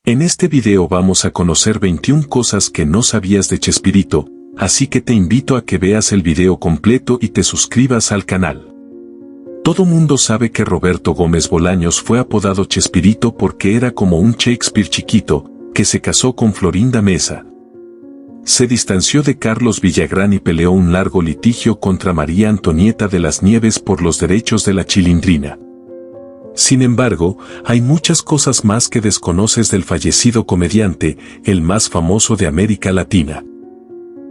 En este video vamos a conocer 21 cosas que no sabías de Chespirito, así que te invito a que veas el video completo y te suscribas al canal. Todo mundo sabe que Roberto Gómez Bolaños fue apodado Chespirito porque era como un Shakespeare chiquito, que se casó con Florinda Mesa. Se distanció de Carlos Villagrán y peleó un largo litigio contra María Antonieta de las Nieves por los derechos de la Chilindrina. Sin embargo, hay muchas cosas más que desconoces del fallecido comediante, el más famoso de América Latina.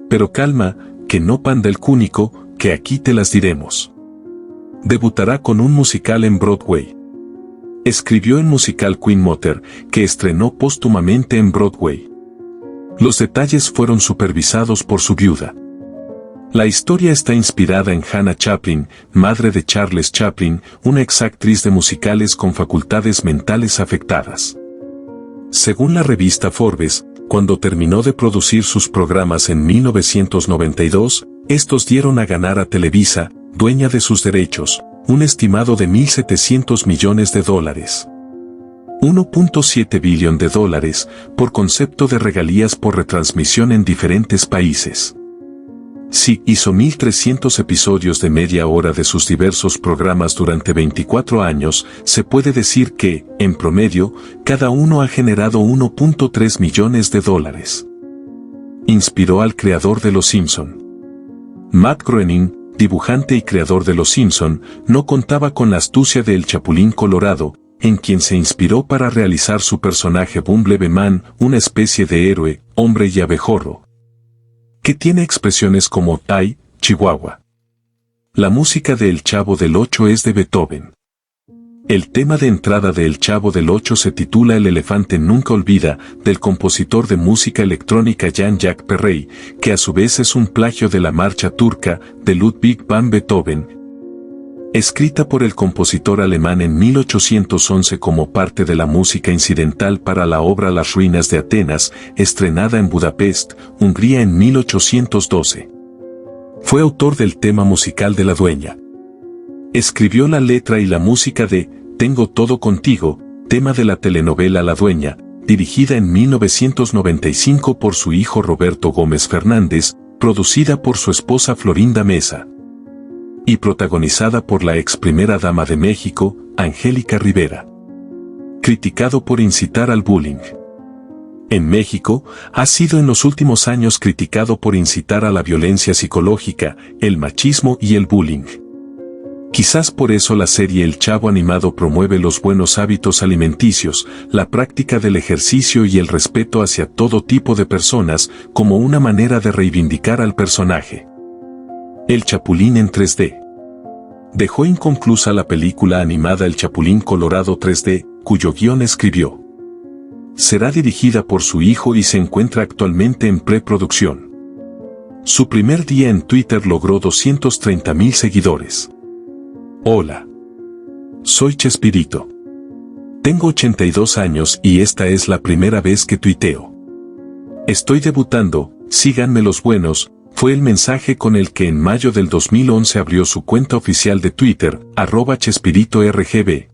Pero calma, que no panda el cúnico, que aquí te las diremos. Debutará con un musical en Broadway. Escribió el musical Queen Mother, que estrenó póstumamente en Broadway. Los detalles fueron supervisados por su viuda. La historia está inspirada en Hannah Chaplin, madre de Charles Chaplin, una exactriz de musicales con facultades mentales afectadas. Según la revista Forbes, cuando terminó de producir sus programas en 1992, estos dieron a ganar a Televisa, dueña de sus derechos, un estimado de $1.700 millones. 1.7 billón de dólares, por concepto de regalías por retransmisión en diferentes países. Sí, hizo 1.300 episodios de media hora de sus diversos programas durante 24 años, se puede decir que, en promedio, cada uno ha generado 1.3 millones de dólares. Inspiró al creador de Los Simpson. Matt Groening, dibujante y creador de Los Simpson, no contaba con la astucia de El Chapulín Colorado, en quien se inspiró para realizar su personaje Bumblebee Man, una especie de héroe, hombre y abejorro, que tiene expresiones como "ay, Chihuahua". La música de El Chavo del Ocho es de Beethoven. El tema de entrada de El Chavo del Ocho se titula El elefante nunca olvida, del compositor de música electrónica Jean-Jacques Perrey, que a su vez es un plagio de la marcha turca de Ludwig van Beethoven, escrita por el compositor alemán en 1811 como parte de la música incidental para la obra Las ruinas de Atenas, estrenada en Budapest, Hungría en 1812. Fue autor del tema musical de La Dueña. Escribió la letra y la música de Tengo todo contigo, tema de la telenovela La Dueña, dirigida en 1995 por su hijo Roberto Gómez Fernández, producida por su esposa Florinda Mesa y protagonizada por la ex primera dama de México, Angélica Rivera. Criticado por incitar al bullying. En México, ha sido en los últimos años criticado por incitar a la violencia psicológica, el machismo y el bullying. Quizás por eso la serie El Chavo animado promueve los buenos hábitos alimenticios, la práctica del ejercicio y el respeto hacia todo tipo de personas, como una manera de reivindicar al personaje. El Chapulín en 3D. Dejó inconclusa la película animada El Chapulín Colorado 3D, cuyo guión escribió. Será dirigida por su hijo y se encuentra actualmente en preproducción. Su primer día en Twitter logró 230,000 seguidores. Hola. Soy Chespirito. Tengo 82 años y esta es la primera vez que tuiteo. Estoy debutando, síganme los buenos, fue el mensaje con el que en mayo del 2011 abrió su cuenta oficial de Twitter, @ChespiritoRGB,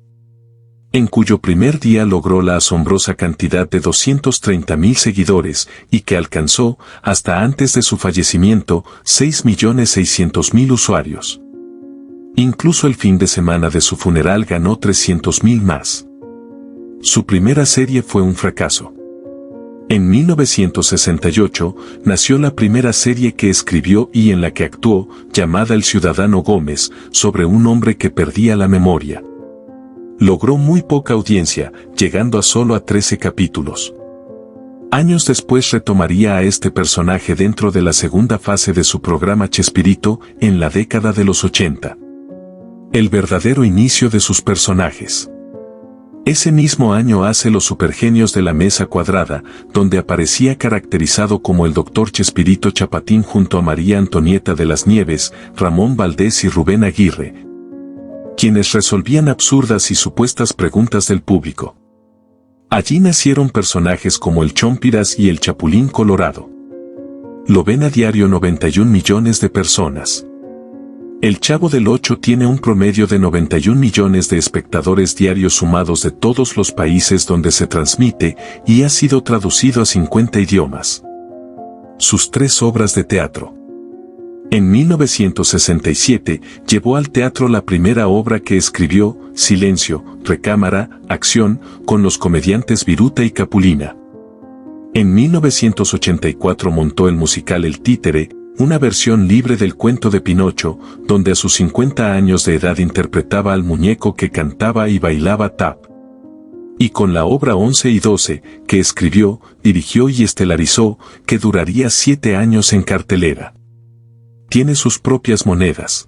en cuyo primer día logró la asombrosa cantidad de 230,000 seguidores y que alcanzó, hasta antes de su fallecimiento, 6.600.000 usuarios. Incluso el fin de semana de su funeral ganó 300,000 más. Su primera serie fue un fracaso. En 1968, nació la primera serie que escribió y en la que actuó, llamada El Ciudadano Gómez, sobre un hombre que perdía la memoria. Logró muy poca audiencia, llegando a solo a 13 capítulos. Años después retomaría a este personaje dentro de la segunda fase de su programa Chespirito, en la década de los 80. El verdadero inicio de sus personajes. Ese mismo año hace Los Supergenios de la Mesa Cuadrada, donde aparecía caracterizado como el Dr. Chespirito Chapatín junto a María Antonieta de las Nieves, Ramón Valdés y Rubén Aguirre, quienes resolvían absurdas y supuestas preguntas del público. Allí nacieron personajes como el Chompiras y el Chapulín Colorado. Lo ven a diario 91 millones de personas. El Chavo del Ocho tiene un promedio de 91 millones de espectadores diarios sumados de todos los países donde se transmite y ha sido traducido a 50 idiomas. Sus 3 obras de teatro. En 1967 llevó al teatro la primera obra que escribió, Silencio, Recámara, Acción, con los comediantes Viruta y Capulina. En 1984 montó el musical El Títere, una versión libre del cuento de Pinocho, donde a sus 50 años de edad interpretaba al muñeco que cantaba y bailaba tap. Y con la obra 11 y 12, que escribió, dirigió y estelarizó, que duraría 7 años en cartelera. Tiene sus propias monedas.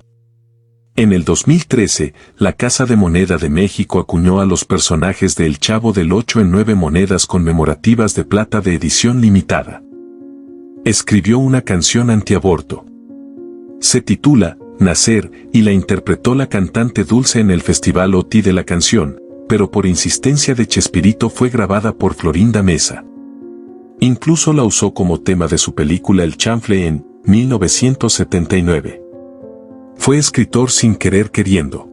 En el 2013, la Casa de Moneda de México acuñó a los personajes de El Chavo del Ocho en 9 monedas conmemorativas de plata de edición limitada. Escribió una canción antiaborto. Se titula Nacer y la interpretó la cantante Dulce en el Festival OTI de la canción, pero por insistencia de Chespirito fue grabada por Florinda Mesa. Incluso la usó como tema de su película El Chanfle en 1979. Fue escritor sin querer queriendo.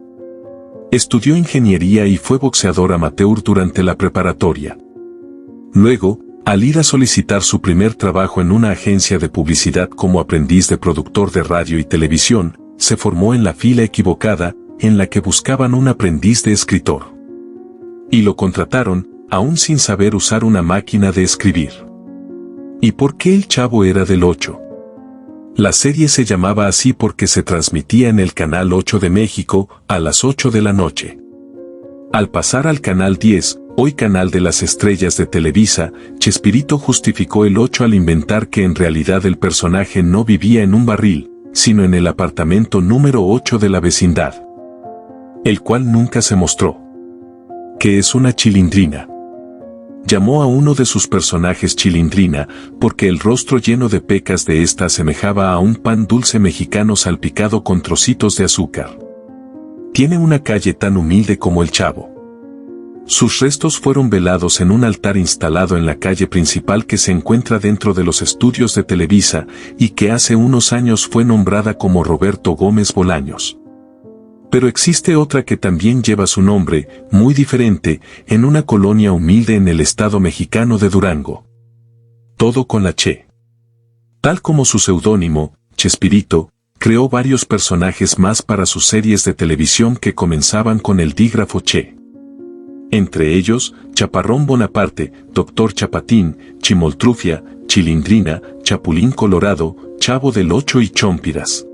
Estudió ingeniería y fue boxeador amateur durante la preparatoria. Luego, al ir a solicitar su primer trabajo en una agencia de publicidad como aprendiz de productor de radio y televisión, se formó en la fila equivocada, en la que buscaban un aprendiz de escritor. Y lo contrataron, aún sin saber usar una máquina de escribir. ¿Y por qué El Chavo era del 8? La serie se llamaba así porque se transmitía en el Canal 8 de México, a las 8 de la noche. Al pasar al Canal 10, hoy Canal de las Estrellas de Televisa, Chespirito justificó el 8 al inventar que en realidad el personaje no vivía en un barril, sino en el apartamento número 8 de la vecindad, el cual nunca se mostró. Que es una chilindrina. Llamó a uno de sus personajes Chilindrina, porque el rostro lleno de pecas de ésta asemejaba a un pan dulce mexicano salpicado con trocitos de azúcar. Tiene una calle tan humilde como el Chavo. Sus restos fueron velados en un altar instalado en la calle principal que se encuentra dentro de los estudios de Televisa y que hace unos años fue nombrada como Roberto Gómez Bolaños. Pero existe otra que también lleva su nombre, muy diferente, en una colonia humilde en el estado mexicano de Durango. Todo con la Che. Tal como su seudónimo, Chespirito, creó varios personajes más para sus series de televisión que comenzaban con el dígrafo Che. Entre ellos, Chaparrón Bonaparte, Doctor Chapatín, Chimoltrufia, Chilindrina, Chapulín Colorado, Chavo del Ocho y Chompiras.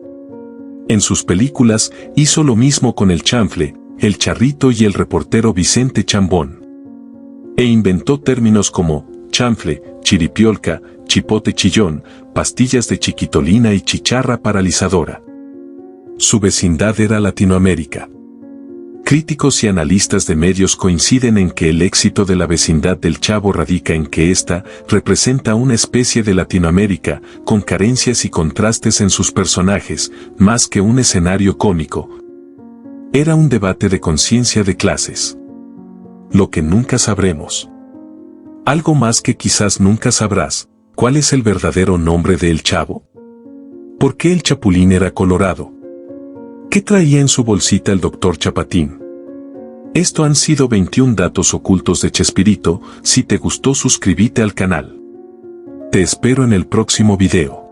En sus películas, hizo lo mismo con El Chanfle, El Charrito y el reportero Vicente Chambón. E inventó términos como chanfle, chiripiolca, chipote chillón, pastillas de chiquitolina y chicharra paralizadora. Su vecindad era Latinoamérica. Críticos y analistas de medios coinciden en que el éxito de la vecindad del Chavo radica en que ésta representa una especie de Latinoamérica, con carencias y contrastes en sus personajes, más que un escenario cómico. Era un debate de conciencia de clases. Lo que nunca sabremos. Algo más que quizás nunca sabrás, ¿cuál es el verdadero nombre de El Chavo? ¿Por qué el Chapulín era colorado? ¿Qué traía en su bolsita el doctor Chapatín? Esto han sido 21 datos ocultos de Chespirito. Si te gustó, suscríbete al canal. Te espero en el próximo video.